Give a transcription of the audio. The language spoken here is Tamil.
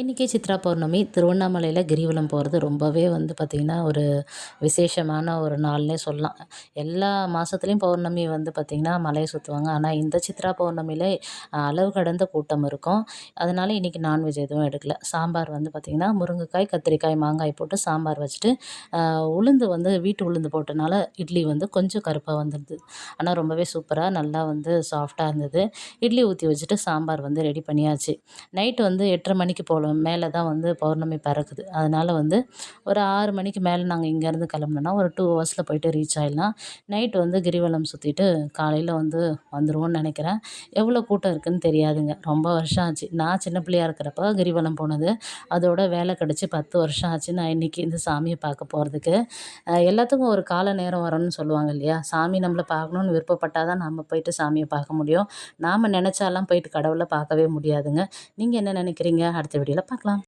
இன்றைக்கி சித்ரா பௌர்ணமி திருவண்ணாமலையில் கிரிவலம் போகிறது ரொம்பவே பார்த்திங்கன்னா ஒரு விசேஷமான ஒரு நாள்னே சொல்லலாம். எல்லா மாதத்துலேயும் பௌர்ணமி பார்த்திங்கன்னா மலையை சுற்றுவாங்க. ஆனால் இந்த சித்ரா பௌர்ணமியில் அளவு கடந்த கூட்டம் இருக்கும். அதனால் இன்றைக்கி நான்வெஜ் எதுவும் எடுக்கல. சாம்பார் பார்த்திங்கன்னா முருங்கைக்காய், கத்திரிக்காய், மாங்காய் போட்டு சாம்பார் வச்சுட்டு உளுந்து வீட்டு உளுந்து போட்டனால இட்லி கொஞ்சம் கருப்பாக வந்துடுது. ஆனால் ரொம்பவே சூப்பராக நல்லா சாஃப்டாக இருந்தது. இட்லி ஊற்றி வச்சுட்டு சாம்பார் ரெடி பண்ணியாச்சு. நைட்டு 8:30 மணிக்கு போல் மேலே தான் பௌர்ணமி பிறக்குது. அதனால் ஒரு 6 மணிக்கு மேலே நாங்கள் இங்கேருந்து கிளம்புனோன்னா ஒரு 2 ஹவர்ஸில் போயிட்டு ரீச் ஆயிடலாம். நைட்டு கிரிவலம் சுற்றிட்டு காலையில் வந்துருவோம்னு நினைக்கிறேன். எவ்வளோ கூட்டம் இருக்குதுன்னு தெரியாதுங்க. ரொம்ப வருஷம் ஆச்சு. நான் சின்ன பிள்ளையா இருக்கிறப்ப கிரிவலம் போனது. அதோட வேலை கிடச்சி 10 வருஷம் ஆச்சு நான் இன்றைக்கி இந்த சாமியை பார்க்க போகிறதுக்கு. எல்லாத்துக்கும் ஒரு கால நேரம் வரும்னு சொல்லுவாங்க இல்லையா? சாமி நம்மளை பார்க்கணுன்னு விருப்பப்பட்டால் தான் நம்ம போயிட்டு சாமியை பார்க்க முடியும். நாம் நினச்சாலாம் போயிட்டு கடவுளை பார்க்கவே முடியாதுங்க. நீங்கள் என்ன நினைக்கிறீங்க? அடுத்த வீடியோவில் பார்க்கலாம்.